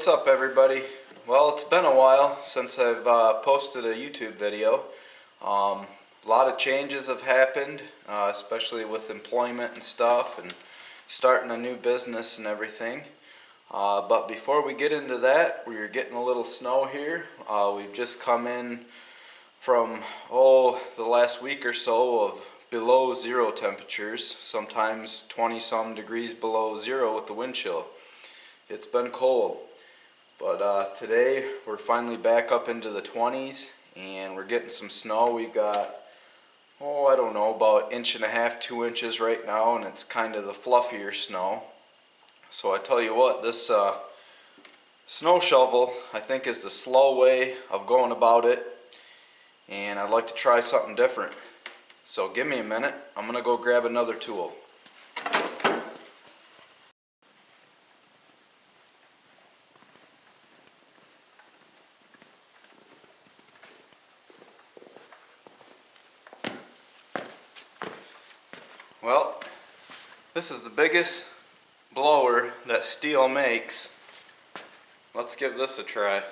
What's up, everybody? Well, it's been a while since I've posted a YouTube video. A lot of changes have happened, especially with employment and stuff and starting a new business and everything. But before we get into that, we're getting a little snow here. We've just come in from, the last week or so of below zero temperatures, sometimes 20-some degrees below zero with the wind chill. It's been cold, but today we're finally back up into the 20s and we're getting some snow. We've got, I don't know, about 1.5 to 2 inches right now, and it's kind of the fluffier snow. So I tell you what, this snow shovel I think is the slow way of going about it, and I'd like to try something different. So give me a minute, I'm gonna go grab another tool. Well, this is the biggest blower that Steel makes. Let's give this a try.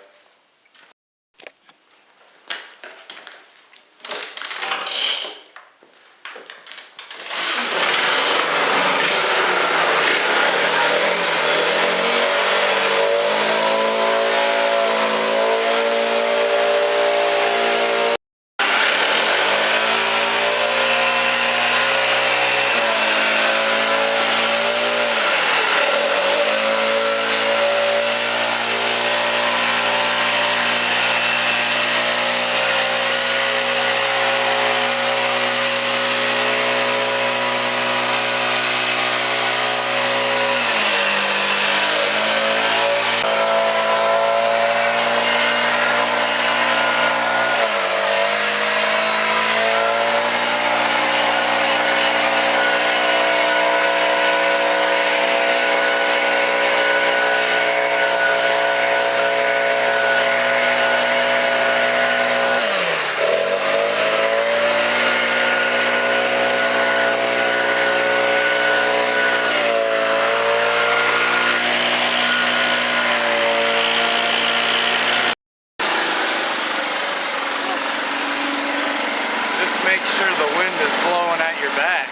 Just make sure the wind is blowing at your back.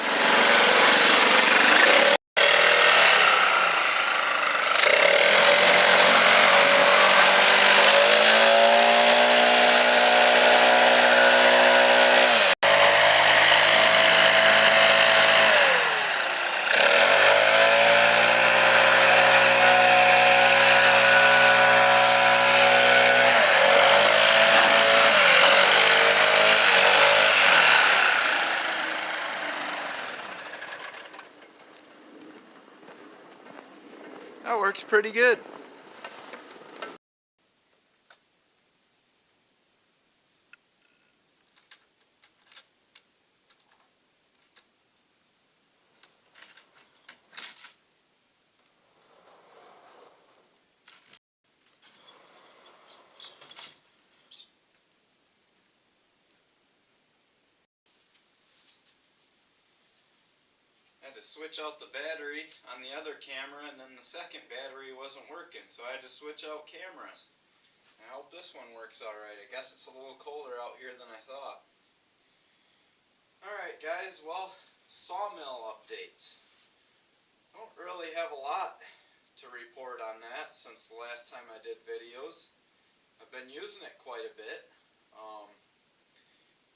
That works pretty good. I had to switch out the battery on the other camera, and then the second battery wasn't working, so I had to switch out cameras. I hope this one works alright. I guess it's a little colder out here than I thought. Alright guys, well, Sawmill updates. I don't really have a lot to report on that since the last time I did videos. I've been using it quite a bit.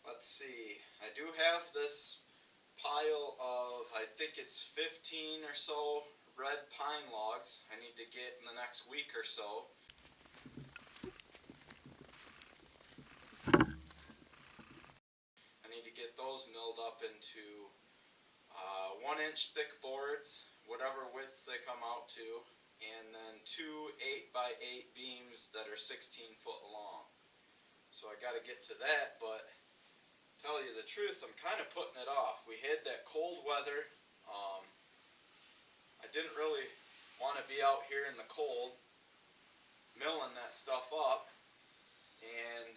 Let's see, I do have this pile of, I think it's 15 or so red pine logs I need to get in the next week or so. I need to get those milled up into 1-inch thick boards, whatever widths they come out to, and then 2 8x8 beams that are 16 foot long. So I got to get to that, but tell you the truth, I'm kind of putting it off. We had that cold weather. I didn't really want to be out here in the cold milling that stuff up, and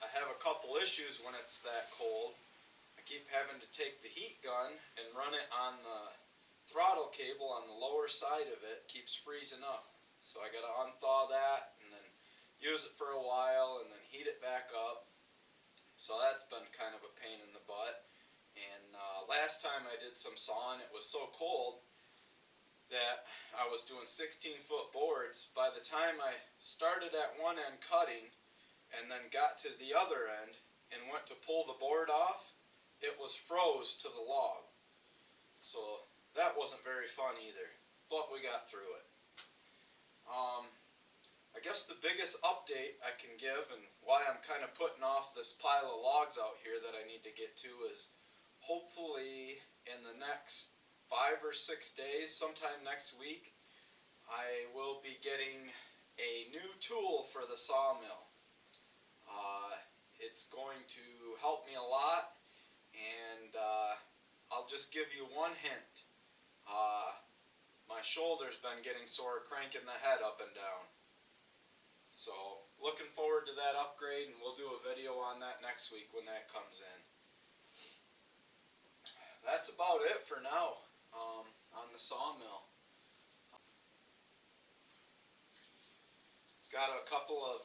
I have a couple issues when it's that cold. I keep having to take the heat gun and run it on the throttle cable on the lower side of it. Keeps freezing up. So I gotta unthaw that and then use it for a while and then heat it back up. So that's been kind of a pain in the butt. And last time I did some sawing, it was so cold that I was doing 16-foot boards. By the time I started at one end cutting and then got to the other end and went to pull the board off, it was froze to the log. So that wasn't very fun either, but we got through it. I guess the biggest update I can give and why I'm kind of putting off this pile of logs out here that I need to get to is hopefully in the next 5 or 6 days, sometime next week, I will be getting a new tool for the sawmill. It's going to help me a lot, and I'll just give you one hint. My shoulder's been getting sore cranking the head up and down. So looking forward to that upgrade, and we'll do a video on that next week when that comes in. That's about it for now on the sawmill. Got a couple of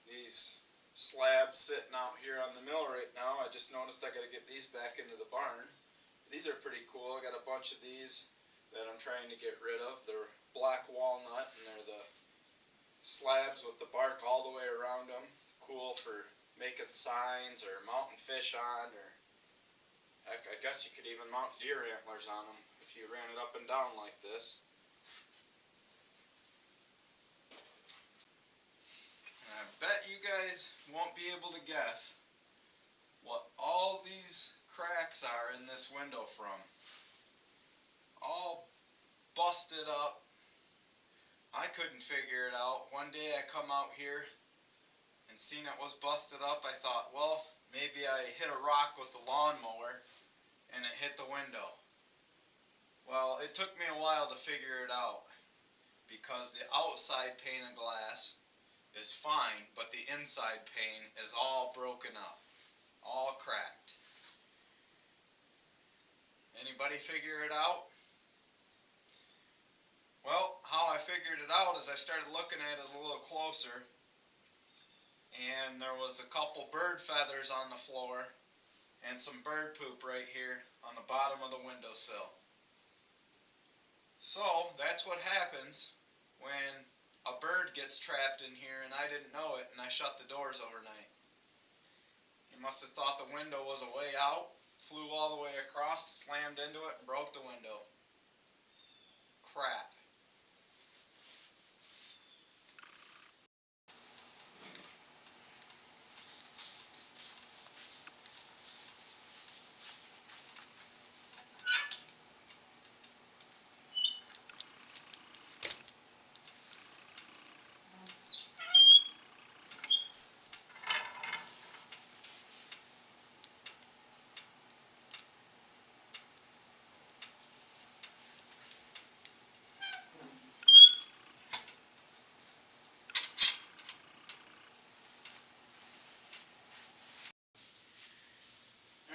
these slabs sitting out here on the mill right now. I just noticed I got to get these back into the barn. These are pretty cool. I got a bunch of these that I'm trying to get rid of. They're black walnut, and they're the slabs with the bark all the way around them. Cool for making signs or mounting fish on, or heck, I guess you could even mount deer antlers on them if you ran it up and down like this. And I bet you guys won't be able to guess what all these cracks are in this window from. All busted up. I couldn't figure it out. One day I come out here and seen it was busted up. I thought, well, maybe I hit a rock with the lawnmower and it hit the window. Well, it took me a while to figure it out because the outside pane of glass is fine, but the inside pane is all broken up, all cracked. Anybody figure it out? Well, how I figured it out is I started looking at it a little closer, and there was a couple bird feathers on the floor and some bird poop right here on the bottom of the windowsill. So that's what happens when a bird gets trapped in here and I didn't know it and I shut the doors overnight. He must have thought the window was a way out, flew all the way across, slammed into it, and broke the window. Crap.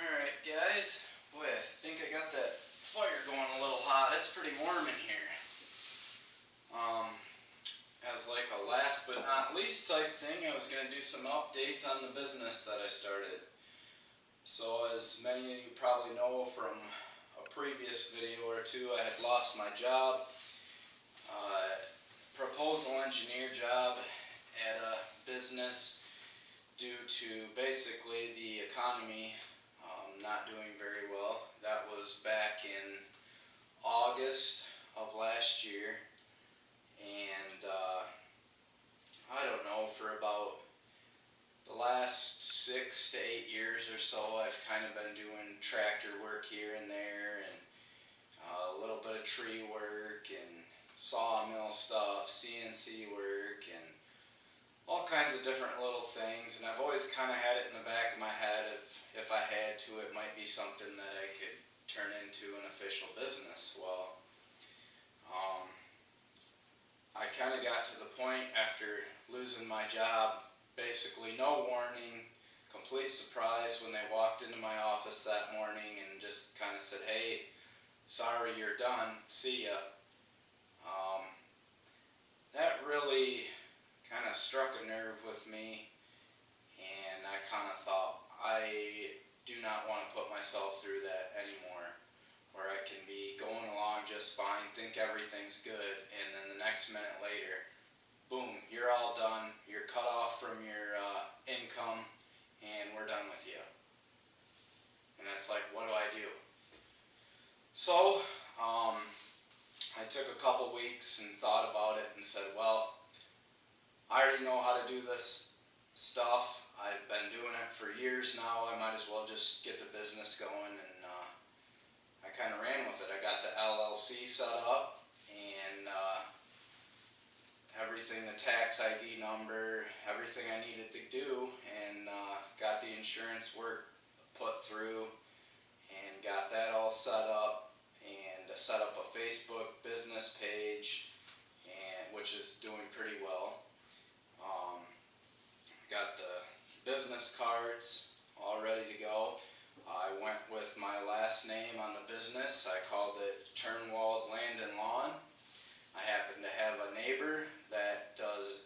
Alright guys, boy, I think I got that fire going a little hot. It's pretty warm in here. As like a last but not least type thing, I was going to do some updates on the business that I started. So as many of you probably know from a previous video or two, I had lost my job. Proposal engineer job at a business due to basically the economy not doing very well. That was back in August of last year, and I don't know, for about the last 6 to 8 years or so, I've kind of been doing tractor work here and there, and a little bit of tree work and sawmill stuff, CNC work, and all kinds of different little things. And I've always kind of had it in the back of my head, if I had to, it might be something that I could turn into an official business. Well, I kind of got to the point after losing my job, basically no warning, complete surprise when they walked into my office that morning and just kind of said, hey, sorry, you're done, see ya. that really kind of struck a nerve with me, and I kind of thought, I do not want to put myself through that anymore, where I can be going along just fine, think everything's good, and then the next minute later, boom, you're all done, you're cut off from your income, and we're done with you. And it's like, what do I do? So, I took a couple weeks and thought about it and said, well, I already know how to do this stuff. I've been doing it for years now. I might as well just get the business going, and I kind of ran with it. I got the LLC set up, and everything, the tax ID number, everything I needed to do, and got the insurance work put through, and got that all set up, and set up a Facebook business page, and which is doing pretty well. Got the business cards all ready to go. I went with my last name on the business. I called it Turnwald Land and Lawn. I happen to have a neighbor that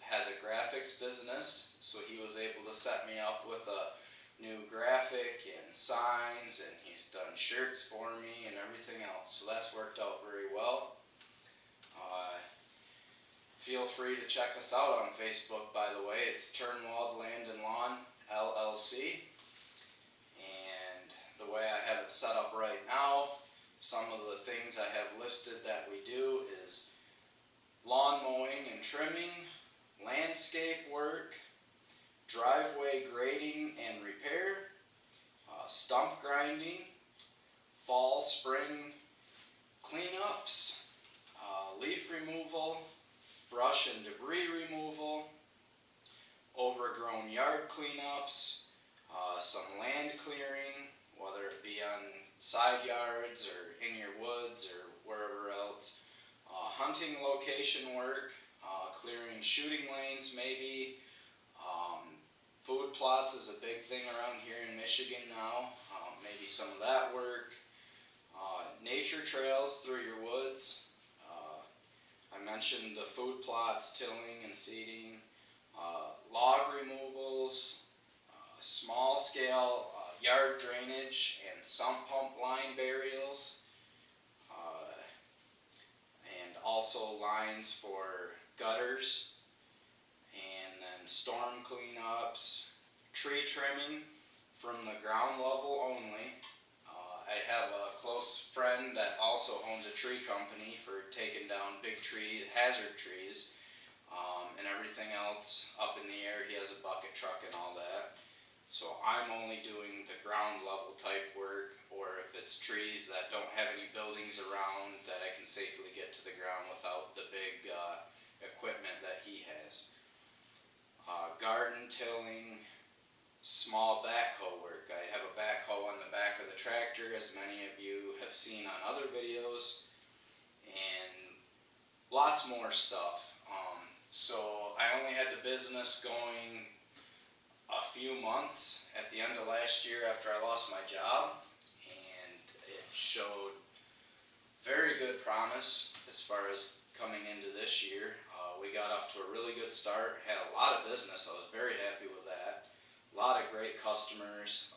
has a graphics business, so he was able to set me up with a new graphic and signs, and he's done shirts for me and everything else. So that's worked out very well. Feel free to check us out on Facebook, by the way. It's Turnwald Land and Lawn LLC. And the way I have it set up right now, some of the things I have listed that we do is lawn mowing and trimming, landscape work, driveway grading and repair, stump grinding, fall, spring cleanups, leaf removal, brush and debris removal, overgrown yard cleanups, some land clearing, whether it be on side yards or in your woods or wherever else, hunting location work, clearing shooting lanes maybe, food plots is a big thing around here in Michigan now, maybe some of that work, nature trails through your woods. I mentioned the food plots, tilling and seeding, log removals, small scale yard drainage and sump pump line burials, and also lines for gutters, and then storm cleanups, tree trimming from the ground level only. I have a close friend that also owns a tree company for taking down big tree, hazard trees, and everything else up in the air. He has a bucket truck and all that. So I'm only doing the ground level type work, or if it's trees that don't have any buildings around that I can safely get to the ground without the big equipment that he has. Garden tilling, small backhoe work. I have a backhoe on the back of the tractor, as many of you have seen on other videos, and lots more stuff. So I only had the business going a few months at the end of last year after I lost my job, and it showed very good promise as far as coming into this year. We got off to a really good start, had a lot of business. I was very happy with that. A lot of great customers,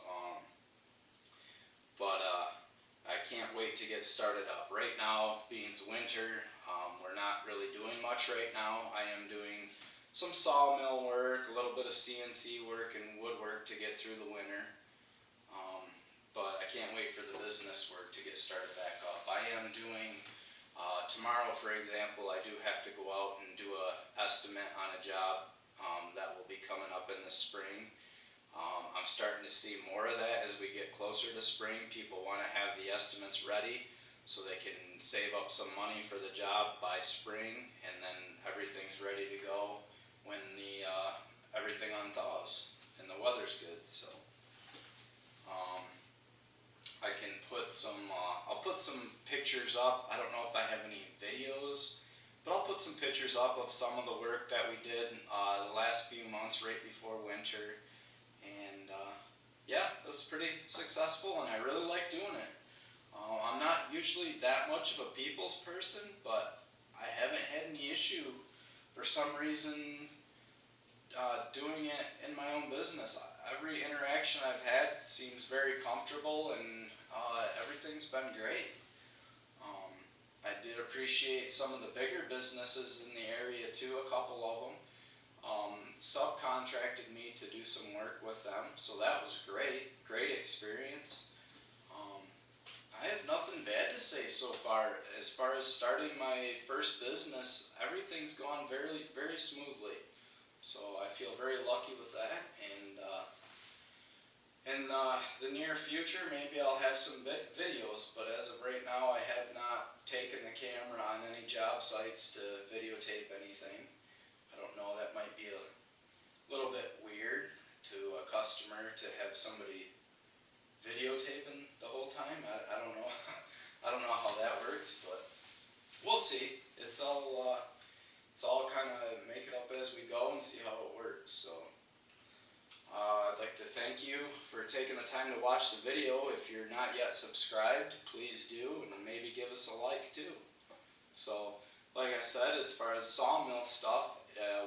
but I can't wait to get started up. Right now, being it's winter, we're not really doing much right now. I am doing some sawmill work, a little bit of CNC work and woodwork to get through the winter, but I can't wait for the business work to get started back up. I am doing, tomorrow for example, I do have to go out and do an estimate on a job that will be coming up in the spring. I'm starting to see more of that as we get closer to spring. People want to have the estimates ready so they can save up some money for the job by spring, and then everything's ready to go when the everything unthaws and the weather's good. So I can put some, I'll put some pictures up. I don't know if I have any videos, but I'll put some pictures up of some of the work that we did the last few months right before winter. And yeah, it was pretty successful, and I really like doing it. I'm not usually that much of a people's person, but I haven't had any issue for some reason, doing it in my own business, every interaction I've had seems very comfortable, and everything's been great. I did appreciate some of the bigger businesses in the area too, a couple of them. Subcontracted me to do some work with them, so that was great experience. I have nothing bad to say so far. As far as starting my first business, everything's gone very smoothly. So I feel very lucky with that, and in the near future, maybe I'll have some videos, but as of right now, I have not taken the camera on any job sites to videotape anything. I don't know, that might be a little bit weird to a customer to have somebody videotaping the whole time. I don't know. I don't know how that works, but we'll see. It's all kind of make it up as we go and see how it works. So I'd like to thank you for taking the time to watch the video. If you're not yet subscribed, please do, and maybe give us a like too. So, like I said, as far as sawmill stuff,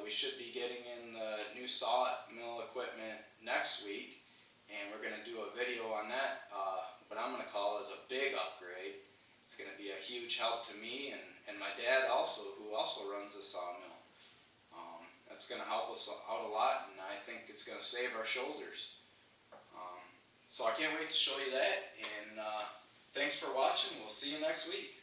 we should be getting in the new sawmill equipment next week, and we're going to do a video on that, what I'm going to call as a big upgrade. It's going to be a huge help to me and my dad also, who also runs a sawmill. That's going to help us out a lot, and I think it's going to save our shoulders. So I can't wait to show you that, and thanks for watching. We'll see you next week.